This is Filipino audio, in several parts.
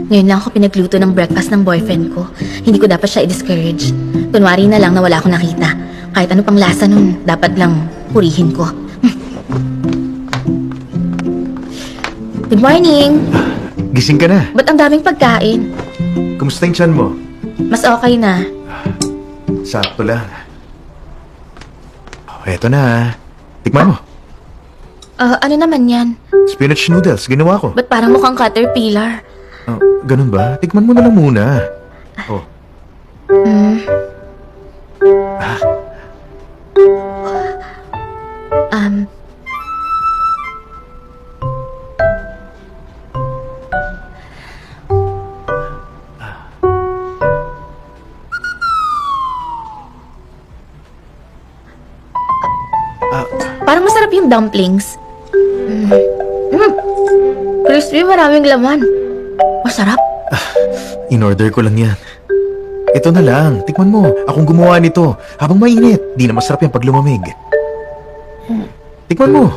Ngayon lang ako pinagluto ng breakfast ng boyfriend ko. Hindi ko dapat siya i-discourage. Kunwari na lang na wala akong nakita. Kahit ano pang lasa nun, dapat lang purihin ko. Good morning! Gising ka na. Ba't ang daming pagkain? Kumusta yung tiyan mo? Mas okay na. Sakto lang. Eto na. Tikman mo. Ano naman yan? Spinach noodles, ginawa ko. Ba't parang mukhang caterpillar? Ganun ba? Tikman mo na lang muna. Oh. Parang masarap yung dumplings. Crispy, maraming laman. Masarap. In-order ko lang yan. Ito na lang, tikman mo. Akong gumawa nito. Habang mainit, di na masarap yan pag lumamig. Tikman mo.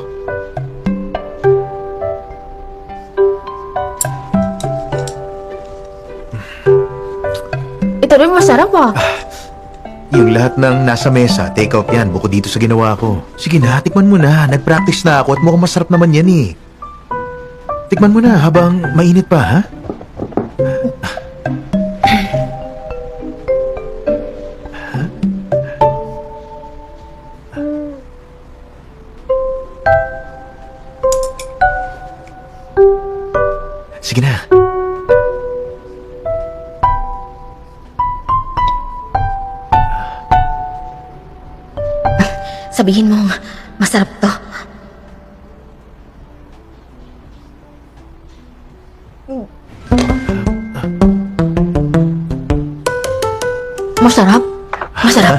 Ito rin masarap ah. Yung lahat ng nasa mesa, take out yan, bukod dito sa ginawa ko. Sige na, tikman mo na. Nag-practice na ako at mukhang masarap naman yan eh. Tikman mo na habang mainit pa, ha? Sige na. Sabihin mo, masarap to. Masarap? Masarap?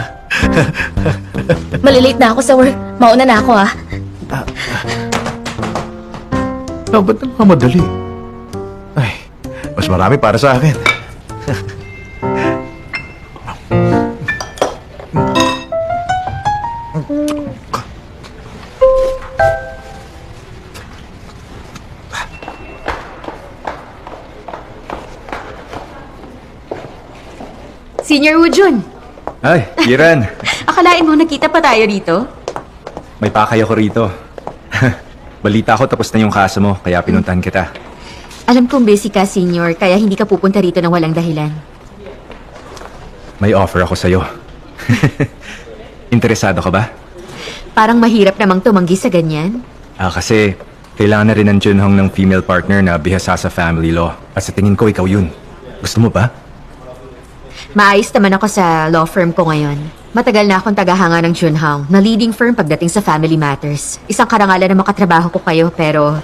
Malilate na ako sa work. Mauna na ako ah. Ba't nagmamadali? Ay, mas marami para sa akin. Senior Woo-jun, Ay, Kiran. akalain mo nakita pa tayo dito? May pakay ako rito. Balita ko tapos na yung kaso mo, kaya pinuntahan kita. Alam kong busy ka, Senior, kaya hindi ka pupunta rito ng walang dahilan. May offer ako sa'yo. Interesado ka ba? Parang mahirap namang tumanggi sa ganyan. Kasi kailangan na rin ng Junhong ng female partner na bihasa sa family law. At sa tingin ko, ikaw yun. Gusto mo ba? Maayos naman ako sa law firm ko ngayon. Matagal na akong tagahanga ng Junhong, na leading firm pagdating sa family matters. Isang karangalan na makatrabaho ko kayo, pero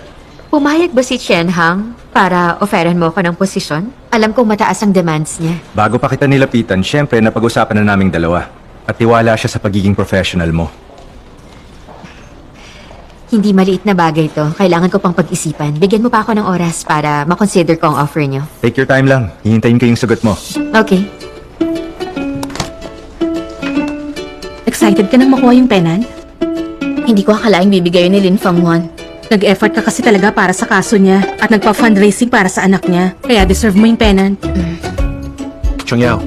pumayag ba si Chen Hang para offeran mo ako ng posisyon? Alam kong mataas ang demands niya. Bago pa kita nilapitan, syempre napag-usapan na naming dalawa. At tiwala siya sa pagiging professional mo. Hindi maliit na bagay to. Kailangan ko pang pag-isipan. Bigyan mo pa ako ng oras para makonsider ko ang offer niyo. Take your time lang. Hihintayin ko yung sagot mo. Okay. Excited ka nang makuha yung penant? Hindi ko akalaing bibigay ni Lin Fangwan. Nag-effort ka kasi talaga para sa kaso niya at nagpa-fundraising para sa anak niya. Kaya deserve mo yung penant. Chongyao,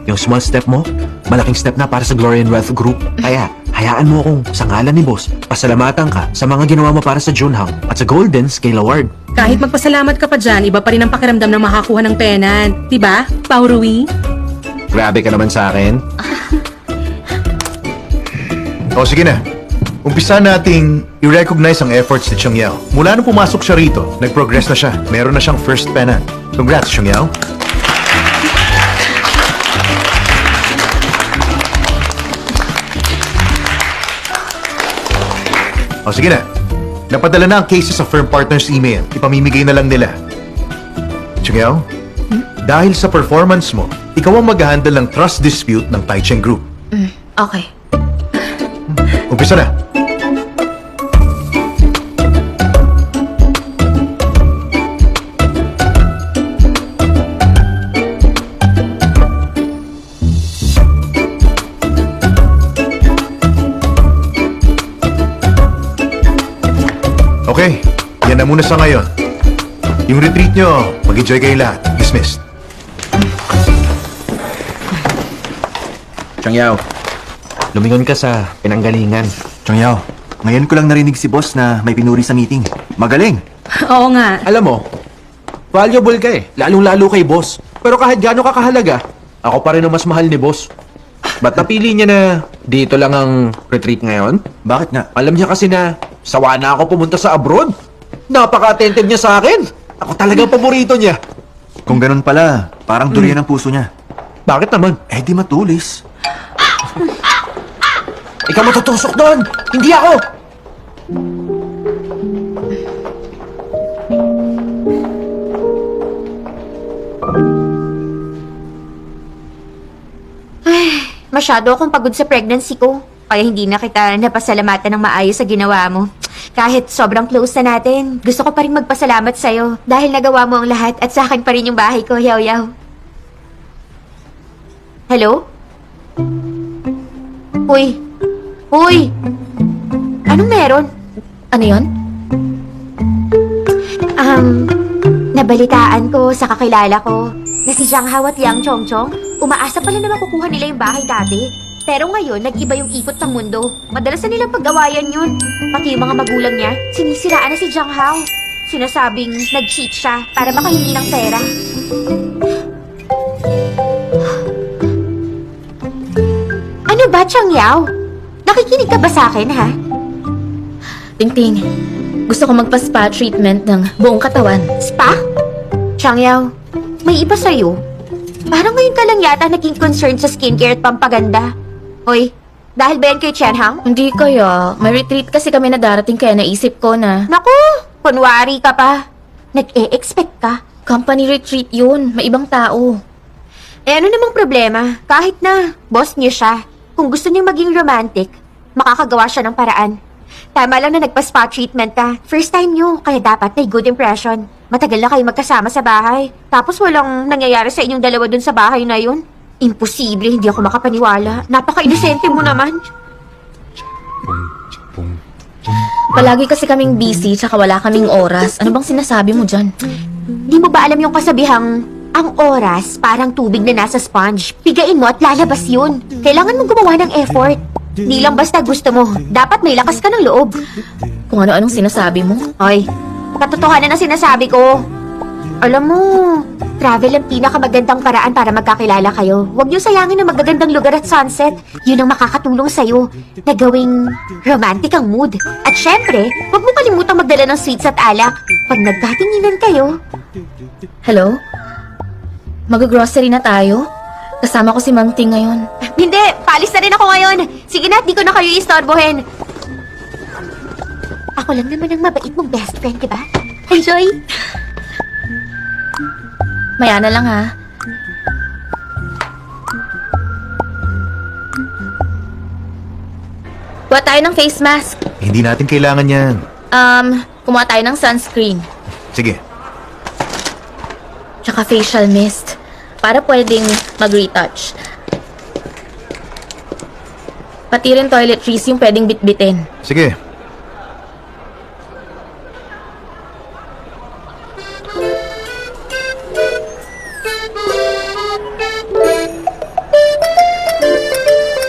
yung small step mo, malaking step na para sa Glory and Wealth Group. Kaya, hayaan mo akong sa ngalan ni Boss, pasalamatan ka sa mga ginawa mo para sa Junhong at sa Golden Scale Award. Kahit magpasalamat ka pa dyan, iba pa rin ang pakiramdam na makakuha ng penant. Diba, Pao Rui? Grabe ka naman sa akin. O sige na. Umpisa nating i-recognize ang efforts ni Chong Yao. Mula nung pumasok siya rito, nag-progress na siya. Meron na siyang first penant. Congrats, Chong Yao. O sige na. Napadala na ang cases sa firm partners email. Ipamimigay na lang nila. Chong Yao, dahil sa performance mo, ikaw ang mag-handle ng trust dispute ng Taichung Group. Okay. Umpisa na. Okay, yan na muna sa ngayon. Yung retreat nyo, mag-enjoy kayo lahat. Dismissed. Changyao, lumingon ka sa pinanggalingan. Changyao, ngayon ko lang narinig si boss na may pinuri sa meeting. Magaling! Oo nga. Alam mo, valuable ka eh. Lalong-lalo kay boss. Pero kahit gaano ka kahalaga, ako pa rin ang mas mahal ni boss. Ba't napili niya na dito lang ang retreat ngayon? Bakit nga? Alam niya kasi na sawa na ako pumunta sa abroad. Napaka-attentive niya sa akin. Ako talagang paborito niya. Kung ganun pala, parang durian ang puso niya. Bakit naman? Eh di matulis. Ikaw matutusok doon! Hindi ako! Masyado akong pagod sa pregnancy ko. Kaya hindi na kita napasalamatan ng maayos sa ginawa mo. Kahit sobrang close na natin, gusto ko pa rin magpasalamat sa'yo dahil nagawa mo ang lahat at sa akin pa rin yung bahay ko, Yaw-Yaw. Hello? Uy! Uy! Anong meron? Ano yon? Nabalitaan ko sa kakilala ko na si Zhang Hao at Yang Chongchong, umaasa pala na makukuha nila yung bahay dati. Pero ngayon, nag-iba yung ikot ng mundo. Madalas na nilang pag-awayan yun. Pati yung mga magulang niya, sinisiraan na si Zhang Hao. Sinasabing nag-cheat siya para makahingi ng pera. Ano ba, Chang Yao? Nakikinig ka ba sa akin, ha? Tingting, gusto ko magpa-spa treatment ng buong katawan. Spa? Chang Yao, may iba sa'yo. Parang ngayon ka lang yata naging concerned sa skincare at pampaganda. Hoy, dahil ba yan kay Chen Hang? Hindi kaya. May retreat kasi kami na darating kaya naisip ko na Naku, kunwari ka pa. Nag-e-expect ka. company retreat yun. May ibang tao. Eh ano namang problema? Kahit na, boss niyo siya. Kung gusto niyang maging romantic, makakagawa siya ng paraan. Tama lang na nagpa-spa treatment ka. First time niyo, kaya dapat may good impression. Matagal na kayo magkasama sa bahay. Tapos walang nangyayari sa inyong dalawa dun sa bahay na yun. Imposible, hindi ako makapaniwala. Napaka-inosente mo naman. Palagi kasi kaming busy tsaka wala kaming oras. Ano bang sinasabi mo dyan? Di mo ba alam yung kasabihang, ang oras parang tubig na nasa sponge. Pigain mo at lalabas yun. Kailangan mong gumawa ng effort. Di lang basta gusto mo. Dapat may lakas ka ng loob. Kung ano-anong sinasabi mo. Hoy, katotohanan ang sinasabi ko. Alam mo, travel ang pinakamagandang paraan para magkakilala kayo. Huwag niyo sayangin ang magagandang lugar at sunset. Yun ang makakatulong sa'yo na gawing romantic ang mood. At syempre, huwag mo kalimutang magdala ng sweets at alak. Pag nagkatinginan kayo, Hello? Mag-grocery na tayo? Kasama ko si Mang Ting ngayon. hindi, palis na rin ako ngayon. Sige na, di ko na kayo istorbohin. Ako lang naman ang mabait mong best friend, diba? Enjoy! Maya na lang ha. Kuha tayo ng face mask. Hindi natin kailangan yan. Kumuha tayo ng sunscreen. Sige. Tsaka facial mist. Para pwedeng mag-retouch. Pati rin toiletries yung pwedeng bitbitin. Sige.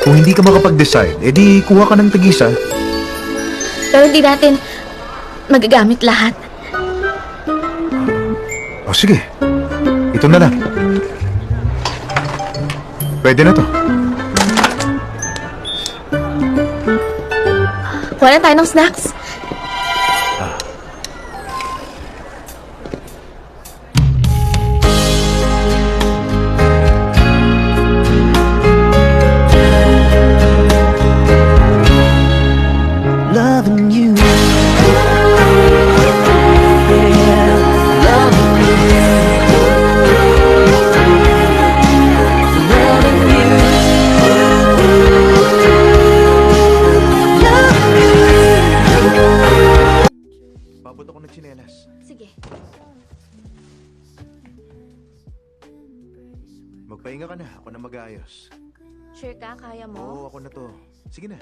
Kung hindi ka makapag-decide, edi kuha ka ng tagisa. Pero hindi natin magagamit lahat. O sige, ito na lang. Pwede na to. Kuha na tayo ng snacks. Loving you. Babot ako ng tsinelas. Sige. Magpahinga ka na, ako na mag-aayos. Sure ka? Kaya mo? Oo, ako na to. Sige na.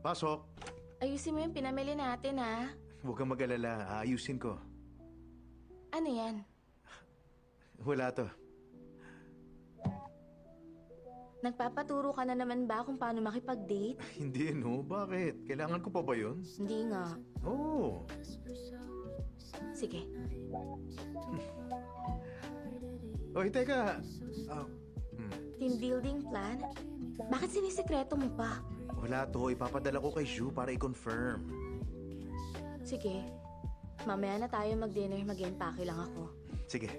Pasok. Ayusin mo yung pinamili natin, ha? Huwag kang mag-alala. Aayusin ko. Ano yan? Wala to. Nagpapaturo ka na naman ba kung paano makipag-date? Hindi, no? Bakit? Kailangan ko pa ba yun? Hindi nga. Oo. Sige. Oy, teka. Team building plan? Bakit sinisikreto mo pa? Wala to. Ipapadala ko kay Zhu para i-confirm. Sige. Mamaya na tayo mag-dinner. Mag-empake lang ako. Sige.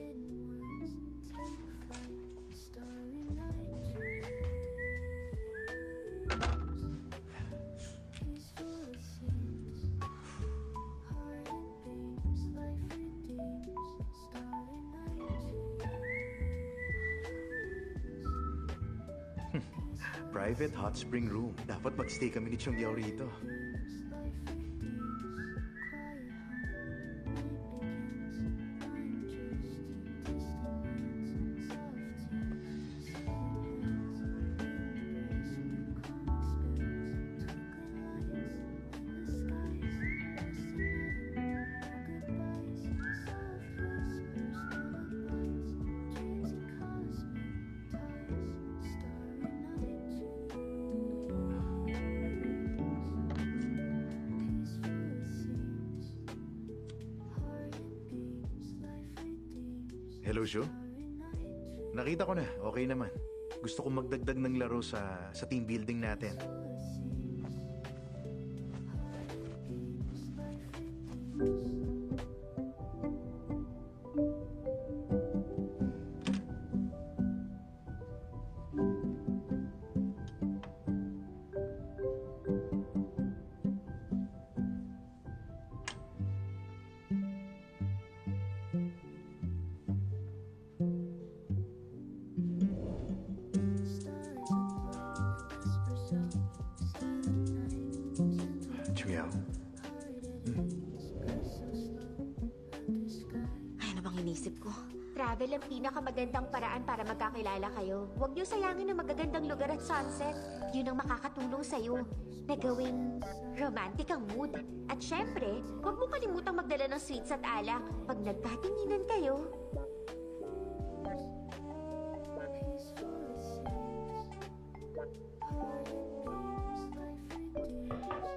Private hot spring room. Dapat mag-stay kami ni Chung Yao rito. Hello, Zhu? Nakita ko na. Okay naman. Gusto kong magdagdag ng laro sa team building natin. Chung Yao. Ay, ano bang inisip ko? Travel ang pinakamagandang paraan para magkakilala kayo. Huwag niyo sayangin ang magagandang lugar at sunset. Yun ang makakatulong sa'yo na gawing romantic ang mood. At syempre, huwag mo kalimutang magdala ng sweets at alak pag nagkatinginan kayo.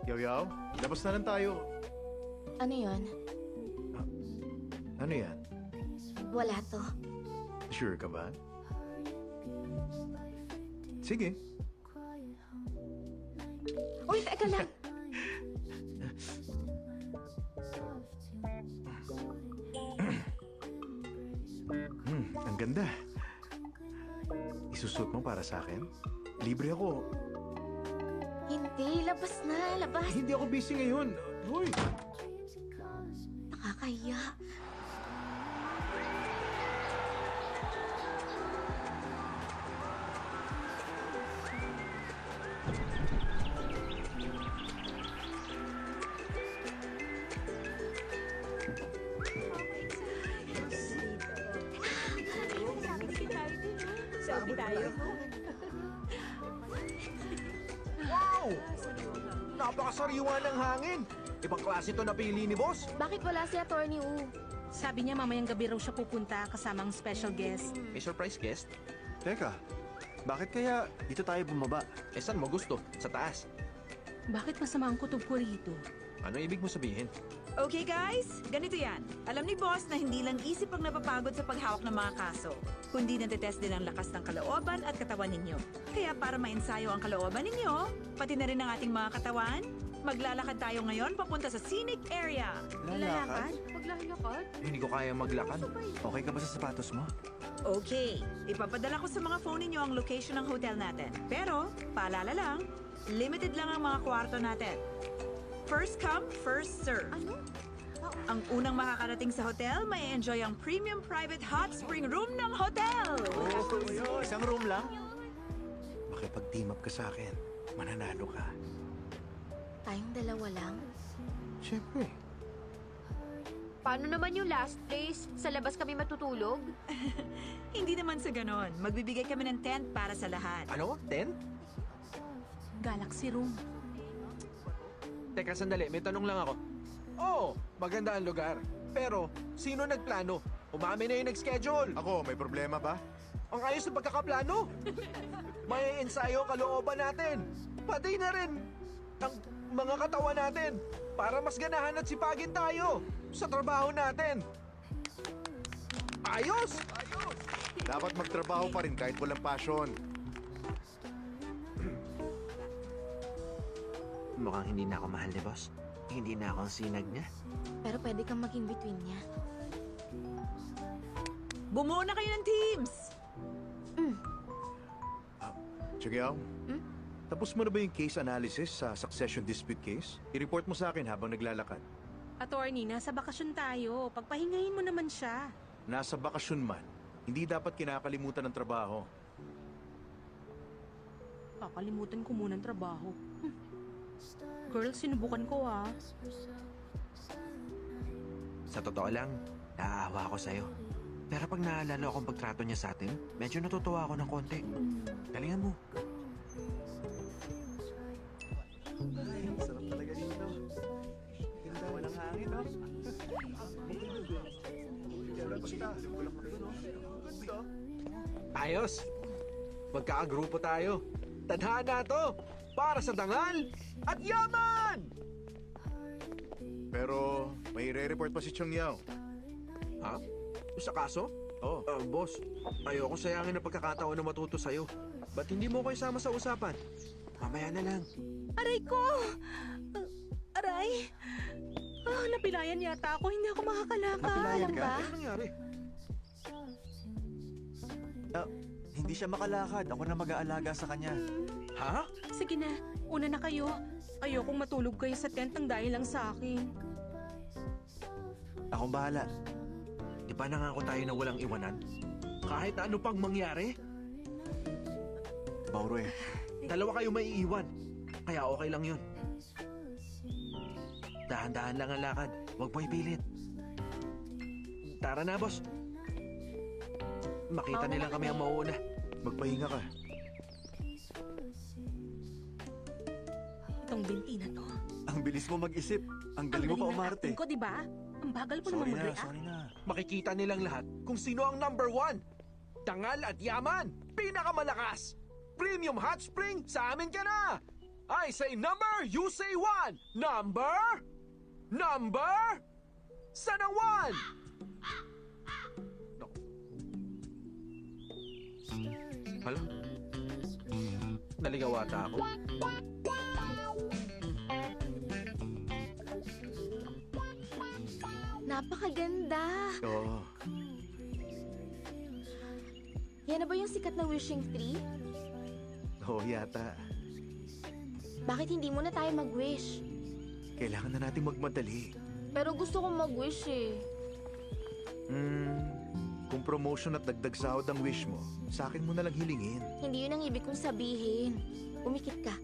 Yao Yao, labas na lang tayo. Ano yon? Ano yan? Wala to. Sure ka ba? Sige. Uy, teka lang! Ang ganda. Isusot mo para sa akin? Libre ako. Hindi, labas na, labas. Hindi ako busy ngayon. Hoy! Nakakahiya. Wow! Napakasariwa ng hangin! Ibang klase to napili ni boss. Bakit wala si Attorney Wu? Sabi niya mamayang gabi raw siya pupunta kasama ang special guest. May surprise guest? Teka, bakit kaya dito tayo bumaba? Eh, saan mo gusto? Sa taas. Bakit masama ang kutob ko rito? Ano ibig mo sabihin? Okay guys, ganito yan. Alam ni boss na hindi lang isip ang napapagod sa paghawak ng mga kaso, kundi natetest din ang lakas ng kalooban at katawan ninyo. Kaya para mainsayo ang kalooban ninyo, pati na rin ang ating mga katawan, maglalakad tayo ngayon papunta sa scenic area. Lalakad? Maglalakad? Hindi ko kaya maglakad. Okay ka ba sa sapatos mo? Okay, ipapadala ko sa mga phone ninyo ang location ng hotel natin. Pero, paalala lang, limited lang ang mga kwarto natin. First come, first serve. Ano? Ang unang makakarating sa hotel, may enjoy ang premium private hot spring room ng hotel. Isang room lang? Makipag-team up ka sa akin. Mananalo ka. Tayong dalawa lang? Siyempre. Paano naman yung last place? Sa labas kami matutulog? Hindi naman sa ganon. Magbibigay kami ng tent para sa lahat. Ano? 10? Galaxy room. Teka, sandali. May tanong lang ako. Oo, maganda ang lugar. Pero, sino nagplano? Umamin na yung nag-schedule. Ako, may problema ba? Ang ayos ng pagkakaplano. May ensayo kalooban natin. Pati na rin ang mga katawan natin para mas ganahan at sipagin tayo sa trabaho natin. Ayos! Dapat magtrabaho pa rin kahit walang passion. Mukhang hindi na ako mahal ni boss. Hindi na ako ang sinag niya. Pero pwede kang maging between niya. Bumuo na kayo ng teams! Chugyaw, tapos mo na ba yung case analysis sa succession dispute case? I-report mo sa akin habang naglalakad. Attorney, nasa bakasyon tayo. Pagpahingahin mo naman siya. Nasa bakasyon man, hindi dapat kinakalimutan ng trabaho. Kakalimutan ko muna ang trabaho. Girl, sinubukan ko ah. Sa totoo lang, naaawa ako sa'yo. Pero pag naalala akong pagtrato niya sa atin, medyo natutuwa ako ng konti. Galingan mo. Sarap talaga dito. Ganda, walang hangin, no? Ayos! Magkakagrupo tayo. Tadhana to! Para sa dangal at yaman! Pero may re-report pa si Chong Yao. Ha? Sa kaso? Oh, Boss, ayoko sayangin ang pagkakataon na matuto sa'yo. Ba't hindi mo ko isama sa usapan? Mamaya na lang. Aray ko! Aray! Napilayan yata ako. Hindi ako makakalakad. Napilayan ka? Ano nangyari? Hindi siya makalakad. Ako na mag-aalaga sa kanya. Ha? Sige na, una na kayo. Ayokong matulog kayo sa tent ng dahil lang sa akin. Akong bahala. Di ba nangako tayo na walang iwanan? Kahit ano pang mangyari, Mauro eh. dalawa kayo maiiwan. Kaya okay lang yun. Dahan-dahan lang ang lakad. Huwag mo ipilit. Tara na, boss. Makita nila kami ang mauuna. magpahinga ka. Itong binti na to. Ang bilis mo mag-isip. Ang galing mo pa umarte. Ko, di ba? Ang bagal ko naman mag-react. Sorry na. Makikita nilang lahat kung sino ang number 1. Dangal at yaman. Pinakamalakas. Premium hot spring, sa amin ka na. I say number, you say 1. Number? Number? Sana 1? Hala? Naligaw ata ako. Napakaganda! Oo, Yan na ba yung sikat na wishing tree? oo yata. Bakit hindi muna tayo mag-wish? Kailangan na natin magmadali. Pero gusto kong mag-wish eh. Kung promotion at dagdag sahod ang wish mo, sa akin mo na lang hilingin. Hindi yun ang ibig kong sabihin. Umikit ka.